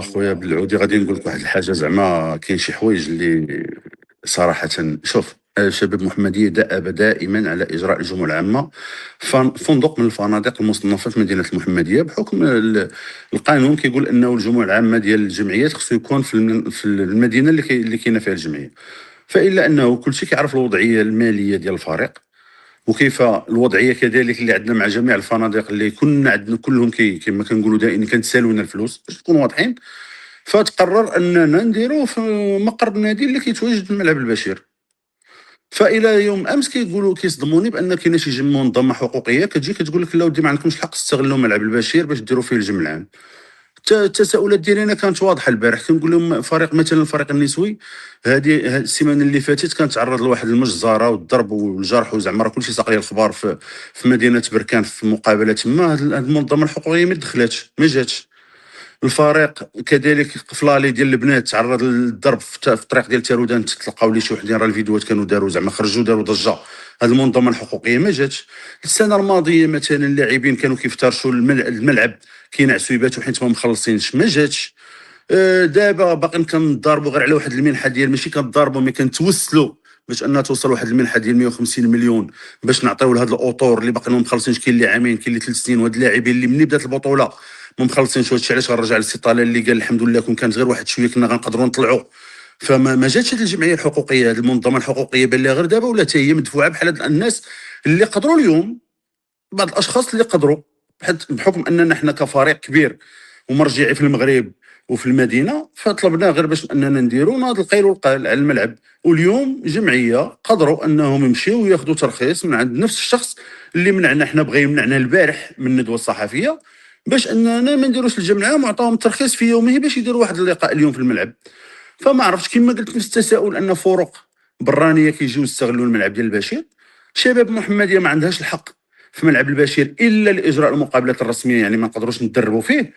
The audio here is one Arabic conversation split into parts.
اخويا بالعودي غادي نقول لك واحد الحاجه، زعما كاين شي حوايج اللي صراحه. شوف، شباب المحمديه دأب دائما على اجراء الجمعه العامه فندق من الفنادق المصنفه في مدينه المحمديه، بحكم القانون كيقول انه الجمعه العامه ديال الجمعيات خصو يكون في المدينه اللي كاينه فيها الجمعيه. فإلا انه كل شيء كيعرف الوضعيه الماليه ديال الفريق، وكيف الوضعيه كذلك اللي عندنا مع جميع الفنادق اللي كنا عندنا كلهم كما كنقولوا دائما كنتسالونا الفلوس باش نكونوا واضحين. فتقرر اننا نديروا في مقر النادي اللي كيتواجد في الملعب البشير. فالى يوم امس كيقولوا كيصدموني بان كاينه شي منظمه حقوقيه كتجي كتقول لك لا ودي ما عندكمش الحق تستغلوا ملعب البشير باش ديروا فيه الجمع العام. التساؤلات ديالنا كانت واضحه البارح، كنقول لهم فريق مثلا الفريق النسوي هذه السيمانه اللي فاتت كان تعرض لواحد المجزره والضرب والجرح، وزعما راه كلشي ساق لي الخبار في مدينه بركان في مقابله تما. هذه المنظمه الحقوقيه ما دخلاتش، ما جاتش. الفريق كذلك قفلالي ديال البنات تعرض للضرب في الطريق ديال تارودان، تلقاو لي شي وحدين راه الفيديوهات كانوا داروا زعما خرجوا داروا ضجه. هذه المنظمه الحقوقيه ما جاتش. السنه الماضيه مثلا اللاعبين كانوا كيفترشوا الملعب كاين عسويبات وحيت ما مخلصينش، ما جاتش. دابا باقيين كنضاربوا غير على واحد المنحه ديال ماشي كنضاربوا مي كنتوسلوا باش انها توصل واحد المنحه ديال 150 مليون باش نعطيو لهاد الاطور اللي باقيين ما مخلصينش. كاين اللي عامين، كاين اللي 3 سنين، وهاد اللاعبين اللي مني بدات البطوله ما مخلصينش. وهادشي علاش غنرجع للسي طلال اللي قال الحمد لله كون كانت غير واحد شويه كنا غنقدروا نطلعوا. فما ما جاتش هاد الجمعيه الحقوقيه، هاد المنظمه الحقوقيه بان لها غير دابا، ولا حتى هي مدفوعه بحال هاد الناس اللي قدروا اليوم. بعض الاشخاص اللي قدروا بحكم اننا حنا كفريق كبير ومرجعي في المغرب وفي المدينه، فطلبنا غير باش اننا نديروا ناض القيل والقال على الملعب. واليوم جمعيه قدروا انهم يمشيو وياخذوا ترخيص من عند نفس الشخص اللي منعنا، حنا بغى يمنعنا البارح من الندوه الصحفيه باش اننا ما نديروش الجمعيه، وعطاهم الترخيص في يومه باش يديروا واحد اللقاء اليوم في الملعب. فما عرفتش، كما قلت نفس التساؤل ان فرق برانيه كيجيو يستغلوا الملعب ديال البشير. شباب محمديه ما عندهاش الحق في ملعب البشير الا لاجراء المقابلات الرسميه، يعني ما نقدروش ندربوا فيه.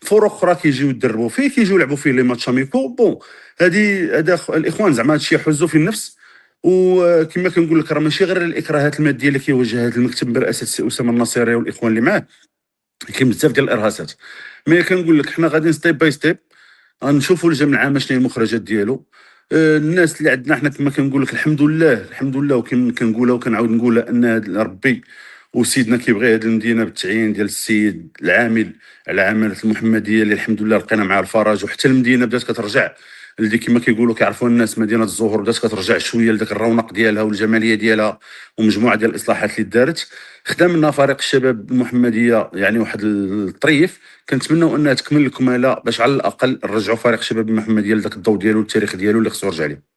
فرق اخرى كيجيو يدربوا فيه، كيجيو يلعبوا فيه لي ماتش اميكو. بون هذا الاخوان زعما هادشي يحزوا في النفس. وكما كنقول لك راه ماشي غير الاكراهات الماديه اللي كيواجه هذا المكتب برئاسه السي اسامه النصيري والاخوان اللي معاه، كاين بزاف ديال الارهاصات. مي كنقول لك حنا غاديين ستيب باي ستيب غنشوفوا الجمع العام شنو هي المخرجات ديالو. الناس اللي عندنا حنا كما كنقول لك الحمد لله الحمد لله، وكما كنقولها وكنعاود نقولها ان ربي وسيدنا كيبغي هذه المدينه بالتعيين ديال السيد العامل على عماله المحمديه اللي الحمد لله لقينا معها الفرج، وحتى المدينه بدات كترجع اللي كما كيقولوا كيعرفوا الناس مدينه الزهور بدات كترجع شويه لذاك الرونق ديالها والجماليه ديالها، ومجموعه ديال الاصلاحات اللي دارت. خدمنا فريق الشباب المحمديه يعني واحد الطريف، كنتمنوا انها تكمل الكماله باش على الاقل نرجعوا فريق الشباب المحمديه لذاك الضوء ديالو والتاريخ ديالو اللي خصو يرجع ليه.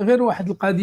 غير واحد القضية